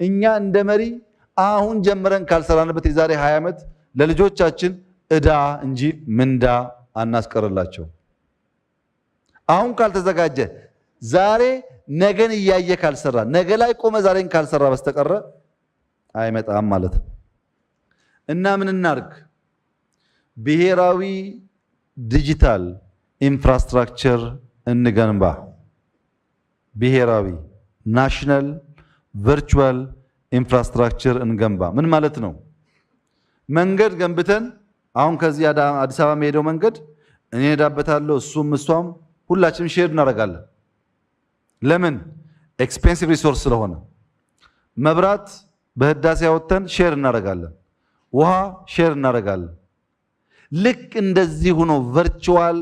እኛ እንደ መሪ አሁን ጀምረን ካልሰራንበት የዛሬ 20 ዓመት ለልጆቻችን እዳ እንጂ ምንዳ አናስቀርላቸው። አሁን ካልተዘጋጀ ዛሬ ነገን እያየ ካልሰራ ነገ ላይ ቆመ ዛሬን ካልሰራ በስተቀረ አይመጣም ማለት ነው። እና ምን እናርግ? ብሔራዊ ዲጂታል ኢንፍራስትራክቸር እንገንባ። ብሔራዊ ናሽናል ቨርቹዋል ኢንፍራስትራክቸር እንገንባ። ምን ማለት ነው? መንገድ ገንብተን አሁን ከዚህ አዲስ አበባ የሚሄደው መንገድ እኔ ሄዳበታለሁ፣ እሱም እሷም ሁላችንም ሼር እናደርጋለን። ለምን? ኤክስፔንሲቭ ሪሶርስ ስለሆነ። መብራት በህዳሴ ያወጣን ሼር እናደርጋለን፣ ውሃ ሼር እናደርጋለን። ልክ እንደዚህ ሆኖ ቨርቹዋል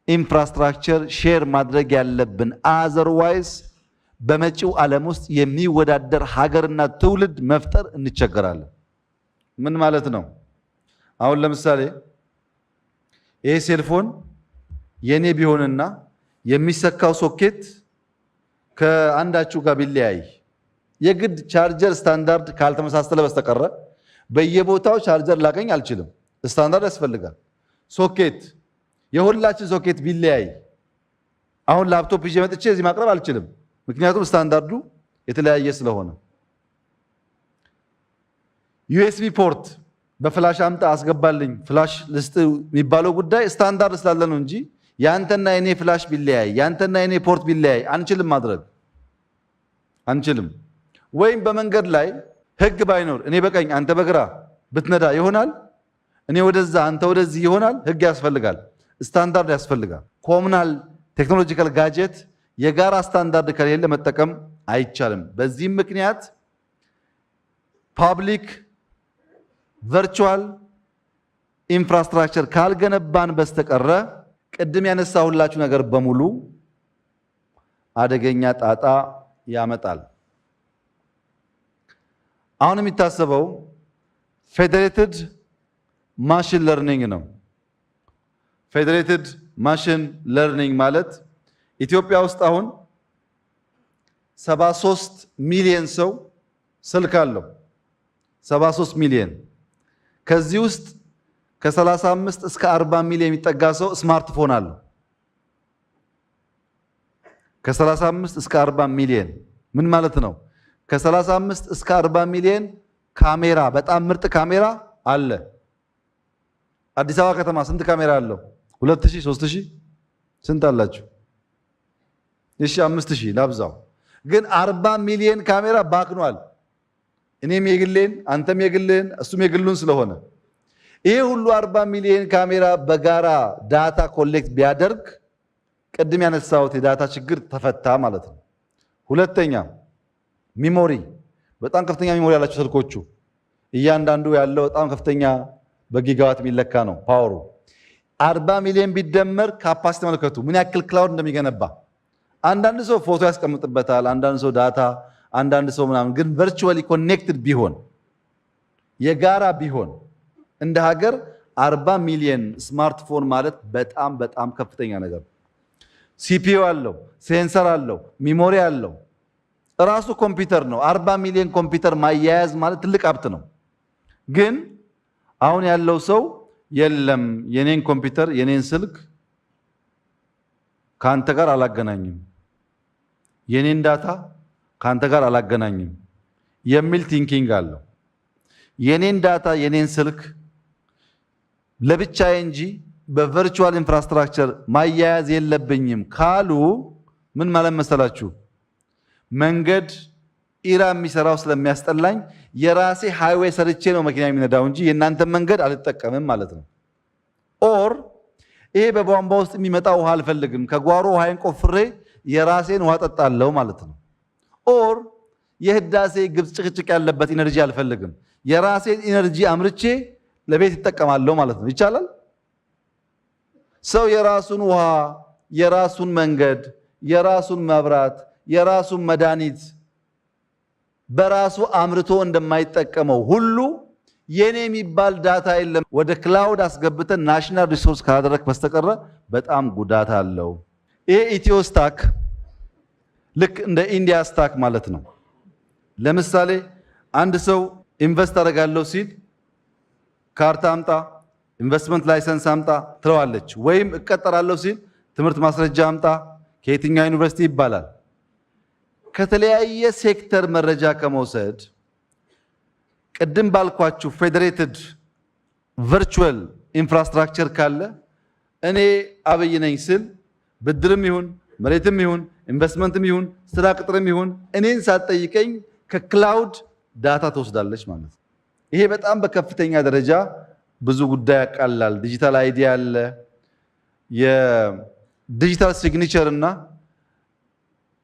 ኢንፍራስትራክቸር ሼር ማድረግ ያለብን። አዘርዋይስ በመጪው ዓለም ውስጥ የሚወዳደር ሀገርና ትውልድ መፍጠር እንቸገራለን። ምን ማለት ነው? አሁን ለምሳሌ ይሄ ሴልፎን የኔ ቢሆንና የሚሰካው ሶኬት ከአንዳችሁ ጋር ቢለያይ የግድ ቻርጀር ስታንዳርድ ካልተመሳሰለ በስተቀረ በየቦታው ቻርጀር ላገኝ አልችልም። ስታንዳርድ ያስፈልጋል። ሶኬት የሁላችን ሶኬት ቢለያይ አሁን ላፕቶፕ ይዤ መጥቼ እዚህ ማቅረብ አልችልም፣ ምክንያቱም ስታንዳርዱ የተለያየ ስለሆነ። ዩኤስቢ ፖርት በፍላሽ አምጣ አስገባልኝ ፍላሽ ልስጥ የሚባለው ጉዳይ ስታንዳርድ ስላለ ነው እንጂ ያንተና የኔ ፍላሽ ቢለያይ ያንተና የኔ ፖርት ቢለያይ አንችልም ማድረግ አንችልም። ወይም በመንገድ ላይ ህግ ባይኖር እኔ በቀኝ አንተ በግራ ብትነዳ ይሆናል? እኔ ወደዛ አንተ ወደዚህ ይሆናል? ህግ ያስፈልጋል፣ ስታንዳርድ ያስፈልጋል። ኮሙናል ቴክኖሎጂካል ጋጀት የጋራ ስታንዳርድ ከሌለ መጠቀም አይቻልም። በዚህም ምክንያት ፓብሊክ ቨርቹዋል ኢንፍራስትራክቸር ካልገነባን በስተቀረ ቅድም ያነሳሁላችሁ ነገር በሙሉ አደገኛ ጣጣ ያመጣል። አሁን የሚታሰበው ፌዴሬትድ ማሽን ለርኒንግ ነው። ፌዴሬትድ ማሽን ለርኒንግ ማለት ኢትዮጵያ ውስጥ አሁን 73 ሚሊዮን ሰው ስልክ አለው። 73 ሚሊዮን። ከዚህ ውስጥ ከ35 እስከ 40 ሚሊዮን የሚጠጋ ሰው ስማርትፎን አለው። ከ35 እስከ 40 ሚሊዮን ምን ማለት ነው? ከ35 እስከ 40 ሚሊዮን ካሜራ፣ በጣም ምርጥ ካሜራ አለ። አዲስ አበባ ከተማ ስንት ካሜራ አለው? 2000 3000 ስንት አላችሁ? እሺ 5000 ላብዛው። ግን 40 ሚሊዮን ካሜራ ባክኗል። እኔም የግሌን አንተም የግልን እሱም የግሉን ስለሆነ ይሄ ሁሉ 40 ሚሊዮን ካሜራ በጋራ ዳታ ኮሌክት ቢያደርግ ቅድም ያነሳሁት የዳታ ችግር ተፈታ ማለት ነው። ሁለተኛ ሚሞሪ፣ በጣም ከፍተኛ ሚሞሪ ያላቸው ስልኮቹ እያንዳንዱ ያለው በጣም ከፍተኛ በጊጋዋት የሚለካ ነው ፓወሩ። 40 ሚሊዮን ቢደመር ካፓሲቲ መልከቱ ምን ያክል ክላውድ እንደሚገነባ። አንዳንድ ሰው ፎቶ ያስቀምጥበታል፣ አንዳንድ ሰው ዳታ፣ አንዳንድ ሰው ምናምን። ግን ቨርቹዋሊ ኮኔክትድ ቢሆን የጋራ ቢሆን እንደ ሀገር 40 ሚሊዮን ስማርትፎን ማለት በጣም በጣም ከፍተኛ ነገር። ሲፒዩ አለው፣ ሴንሰር አለው፣ ሚሞሪ አለው፣ ራሱ ኮምፒውተር ነው። 40 ሚሊዮን ኮምፒውተር ማያያዝ ማለት ትልቅ ሀብት ነው። ግን አሁን ያለው ሰው የለም የኔን ኮምፒውተር የኔን ስልክ ካንተ ጋር አላገናኝም፣ የኔን ዳታ ካንተ ጋር አላገናኝም የሚል ቲንኪንግ አለው። የኔን ዳታ የኔን ስልክ ለብቻዬ እንጂ በቨርቹዋል ኢንፍራስትራክቸር ማያያዝ የለብኝም ካሉ ምን ማለት መሰላችሁ? መንገድ ኢራ የሚሰራው ስለሚያስጠላኝ የራሴ ሃይዌይ ሰርቼ ነው መኪና የሚነዳው እንጂ የእናንተ መንገድ አልጠቀምም ማለት ነው። ኦር ይሄ በቧንቧ ውስጥ የሚመጣ ውሃ አልፈልግም፣ ከጓሮ ውሃን ቆፍሬ የራሴን ውሃ ጠጣለሁ ማለት ነው። ኦር የህዳሴ ግብፅ ጭቅጭቅ ያለበት ኢነርጂ አልፈልግም፣ የራሴን ኢነርጂ አምርቼ ለቤት ይጠቀማለሁ ማለት ነው። ይቻላል? ሰው የራሱን ውሃ፣ የራሱን መንገድ፣ የራሱን መብራት፣ የራሱን መድኃኒት በራሱ አምርቶ እንደማይጠቀመው ሁሉ የኔ የሚባል ዳታ የለም። ወደ ክላውድ አስገብተን ናሽናል ሪሶርስ ካላደረክ በስተቀረ በጣም ጉዳት አለው። ይሄ ኢትዮ ስታክ ልክ እንደ ኢንዲያ ስታክ ማለት ነው። ለምሳሌ አንድ ሰው ኢንቨስት አደርጋለሁ ሲል ካርታ አምጣ፣ ኢንቨስትመንት ላይሰንስ አምጣ ትለዋለች። ወይም እቀጠራለሁ ሲል ትምህርት ማስረጃ አምጣ፣ ከየትኛው ዩኒቨርሲቲ ይባላል። ከተለያየ ሴክተር መረጃ ከመውሰድ ቅድም ባልኳችሁ ፌዴሬትድ ቨርቹዋል ኢንፍራስትራክቸር ካለ እኔ አብይ ነኝ ስል ብድርም ይሁን መሬትም ይሁን ኢንቨስትመንትም ይሁን ስራ ቅጥርም ይሁን እኔን ሳትጠይቀኝ ከክላውድ ዳታ ትወስዳለች ማለት ነው። ይሄ በጣም በከፍተኛ ደረጃ ብዙ ጉዳይ ያቃላል። ዲጂታል አይዲ አለ። የዲጂታል ሲግኒቸር እና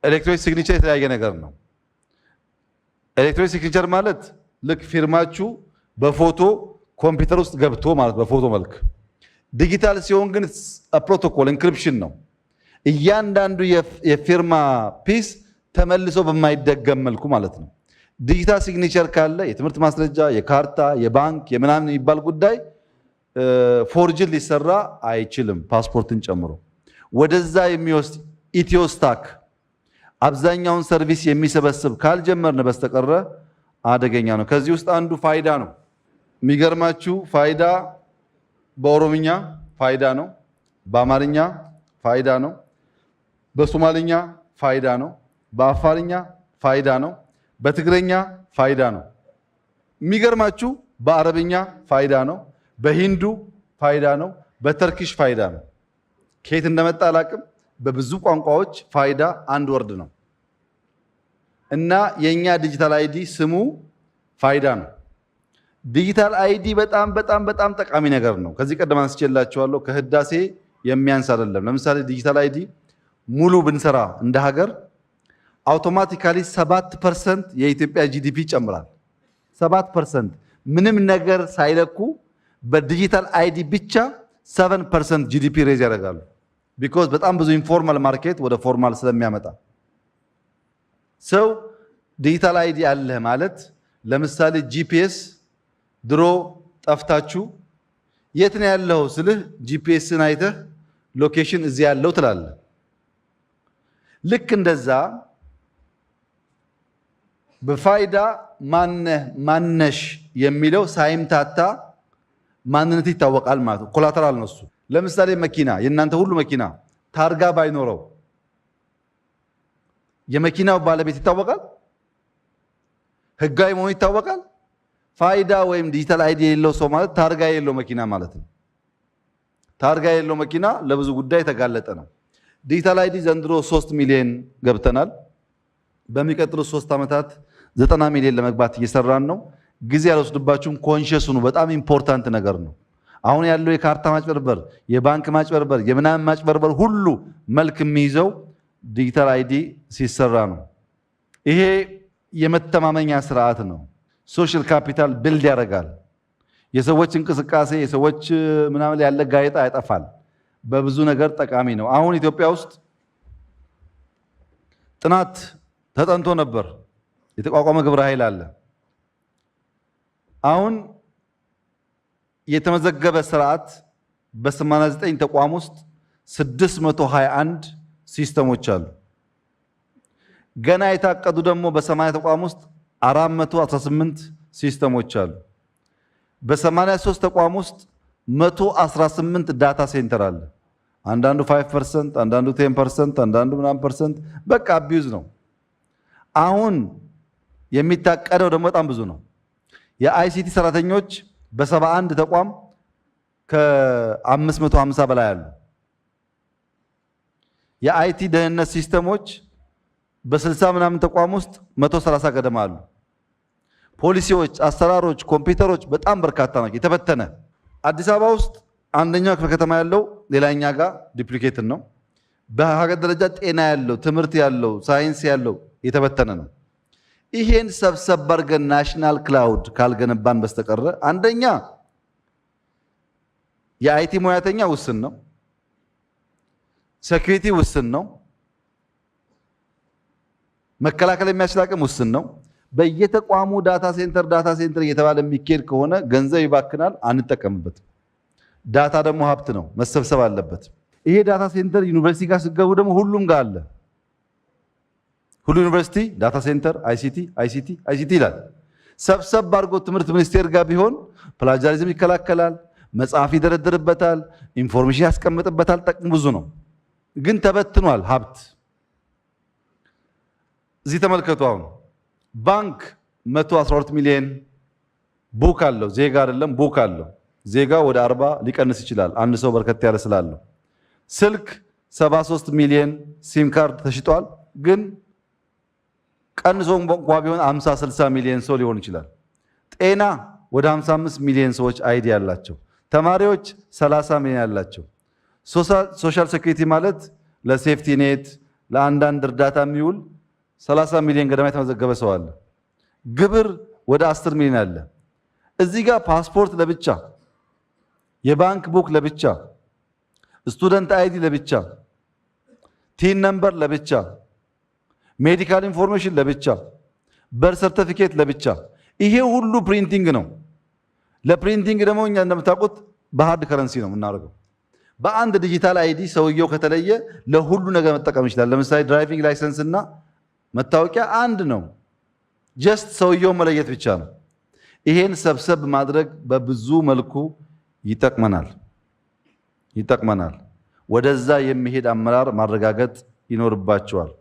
ኤሌክትሮኒክ ሲግኒቸር የተለያየ ነገር ነው። ኤሌክትሮኒክ ሲግኒቸር ማለት ልክ ፊርማችሁ በፎቶ ኮምፒውተር ውስጥ ገብቶ ማለት በፎቶ መልክ። ዲጂታል ሲሆን ግን ፕሮቶኮል ኢንክሪፕሽን ነው። እያንዳንዱ የፊርማ ፒስ ተመልሶ በማይደገም መልኩ ማለት ነው። ዲጂታል ሲግኒቸር ካለ የትምህርት ማስረጃ፣ የካርታ፣ የባንክ የምናምን የሚባል ጉዳይ ፎርጅን ሊሰራ አይችልም፣ ፓስፖርትን ጨምሮ። ወደዛ የሚወስድ ኢትዮስታክ አብዛኛውን ሰርቪስ የሚሰበስብ ካልጀመርን በስተቀረ አደገኛ ነው። ከዚህ ውስጥ አንዱ ፋይዳ ነው። የሚገርማችሁ ፋይዳ በኦሮምኛ ፋይዳ ነው፣ በአማርኛ ፋይዳ ነው፣ በሶማልኛ ፋይዳ ነው፣ በአፋርኛ ፋይዳ ነው፣ በትግረኛ ፋይዳ ነው። የሚገርማችሁ በአረብኛ ፋይዳ ነው፣ በሂንዱ ፋይዳ ነው፣ በተርኪሽ ፋይዳ ነው። ከየት እንደመጣ አላቅም። በብዙ ቋንቋዎች ፋይዳ አንድ ወርድ ነው እና የኛ ዲጂታል አይዲ ስሙ ፋይዳ ነው። ዲጂታል አይዲ በጣም በጣም በጣም ጠቃሚ ነገር ነው። ከዚህ ቀደም አንስቼላችኋለሁ። ከህዳሴ የሚያንስ አይደለም። ለምሳሌ ዲጂታል አይዲ ሙሉ ብንሰራ እንደ ሀገር አውቶማቲካሊ 7% የኢትዮጵያ ጂዲፒ ይጨምራል። 7% ምንም ነገር ሳይለኩ በዲጂታል አይዲ ብቻ 7% ጂዲፒ ሬዝ ያደርጋሉ። ቢኮዝ በጣም ብዙ ኢንፎርማል ማርኬት ወደ ፎርማል ስለሚያመጣ ሰው ዲጂታል አይዲ አለ ማለት ለምሳሌ ጂፒኤስ ድሮ ጠፍታችሁ የት ነው ያለው ስልህ ጂፒኤስን አይተህ ሎኬሽን እዚህ ያለው ትላለህ። ልክ እንደዛ በፋይዳ ማነሽ የሚለው ሳይምታታ ማንነት ይታወቃል ማለት ነው። ኮላተራል ነው እሱ። ለምሳሌ መኪና፣ የእናንተ ሁሉ መኪና ታርጋ ባይኖረው የመኪናው ባለቤት ይታወቃል፣ ህጋዊ መሆኑ ይታወቃል። ፋይዳ ወይም ዲጂታል አይዲ የሌለው ሰው ማለት ታርጋ የሌለው መኪና ማለት ነው። ታርጋ የሌለው መኪና ለብዙ ጉዳይ የተጋለጠ ነው። ዲጂታል አይዲ ዘንድሮ 3 ሚሊዮን ገብተናል። በሚቀጥሉት 3 ዓመታት 90 ሚሊዮን ለመግባት እየሰራን ነው። ጊዜ ያልወስድባችሁም። ኮንሽስ ሁኑ። በጣም ኢምፖርታንት ነገር ነው። አሁን ያለው የካርታ ማጭበርበር፣ የባንክ ማጭበርበር፣ የምናምን ማጭበርበር ሁሉ መልክ የሚይዘው ዲጂታል አይዲ ሲሰራ ነው። ይሄ የመተማመኛ ስርዓት ነው። ሶሻል ካፒታል ቢልድ ያደርጋል። የሰዎች እንቅስቃሴ የሰዎች ምናምን ያለ ጋዜጣ ያጠፋል። በብዙ ነገር ጠቃሚ ነው። አሁን ኢትዮጵያ ውስጥ ጥናት ተጠንቶ ነበር። የተቋቋመ ግብረ ኃይል አለ። አሁን የተመዘገበ ስርዓት በ89 ተቋም ውስጥ 621 ሲስተሞች አሉ። ገና የታቀዱ ደግሞ በ80 ተቋም ውስጥ 418 ሲስተሞች አሉ። በ83 ተቋም ውስጥ 118 ዳታ ሴንተር አለ። አንዳንዱ 5%፣ አንዳንዱ 10%፣ አንዳንዱ ምናምን ፐርሰንት። በቃ አቢዩዝ ነው። አሁን የሚታቀደው ደግሞ በጣም ብዙ ነው። የአይሲቲ ሰራተኞች በ71 ተቋም ከ550 በላይ አሉ። የአይቲ ደህንነት ሲስተሞች በ60 ምናምን ተቋም ውስጥ 130 ገደማ አሉ። ፖሊሲዎች፣ አሰራሮች፣ ኮምፒውተሮች በጣም በርካታ ናቸው። የተበተነ አዲስ አበባ ውስጥ አንደኛው ክፍለ ከተማ ያለው ሌላኛ ጋር ዱፕሊኬትን ነው። በሀገር ደረጃ ጤና ያለው፣ ትምህርት ያለው፣ ሳይንስ ያለው የተበተነ ነው። ይሄን ሰብሰብ አድርገን ናሽናል ክላውድ ካልገነባን በስተቀረ አንደኛ የአይቲ ሙያተኛ ውስን ነው፣ ሴኩሪቲ ውስን ነው፣ መከላከል የሚያስችል አቅም ውስን ነው። በየተቋሙ ዳታ ሴንተር እየተባለ የሚኬድ ከሆነ ገንዘብ ይባክናል፣ አንጠቀምበትም። ዳታ ደግሞ ሀብት ነው፣ መሰብሰብ አለበት። ይሄ ዳታ ሴንተር ዩኒቨርሲቲ ጋር ሲገቡ ደግሞ ሁሉም ጋር አለ። ሁሉ ዩኒቨርሲቲ ዳታ ሴንተር አይሲቲ ይላል። ሰብሰብ አድርጎ ትምህርት ሚኒስቴር ጋር ቢሆን ፕላጃሪዝም ይከላከላል፣ መጽሐፍ ይደረድርበታል፣ ኢንፎርሜሽን ያስቀምጥበታል። ጠቅሙ ብዙ ነው፣ ግን ተበትኗል ሀብት። እዚህ ተመልከቱ። አሁን ባንክ 112 ሚሊዮን ቡክ አለው። ዜጋ አይደለም ቡክ አለው። ዜጋ ወደ 40 ሊቀንስ ይችላል፣ አንድ ሰው በርከት ያለ ስላለው። ስልክ 73 ሚሊዮን ሲም ካርድ ተሽጧል፣ ግን ቀንሶ እንኳ ቢሆን 50 60 ሚሊዮን ሰው ሊሆን ይችላል። ጤና ወደ 55 ሚሊዮን ሰዎች አይዲ ያላቸው፣ ተማሪዎች 30 ሚሊዮን ያላቸው። ሶሻል ሴኩሪቲ ማለት ለሴፍቲ ኔት ለአንዳንድ እርዳታ የሚውል 30 ሚሊዮን ገደማ የተመዘገበ ሰው አለ። ግብር ወደ 10 ሚሊዮን አለ። እዚህ ጋር ፓስፖርት ለብቻ፣ የባንክ ቡክ ለብቻ፣ ስቱደንት አይዲ ለብቻ፣ ቲን ነምበር ለብቻ፣ ሜዲካል ኢንፎርሜሽን ለብቻ፣ በር ሰርቲፊኬት ለብቻ። ይሄ ሁሉ ፕሪንቲንግ ነው። ለፕሪንቲንግ ደግሞ እኛ እንደምታውቁት በሃርድ ከረንሲ ነው የምናደርገው። በአንድ ዲጂታል አይዲ ሰውየው ከተለየ ለሁሉ ነገር መጠቀም ይችላል። ለምሳሌ ድራይቪንግ ላይሰንስ እና መታወቂያ አንድ ነው። ጀስት ሰውየው መለየት ብቻ ነው። ይሄን ሰብሰብ ማድረግ በብዙ መልኩ ይጠቅመናል። ወደዛ የሚሄድ አመራር ማረጋገጥ ይኖርባቸዋል።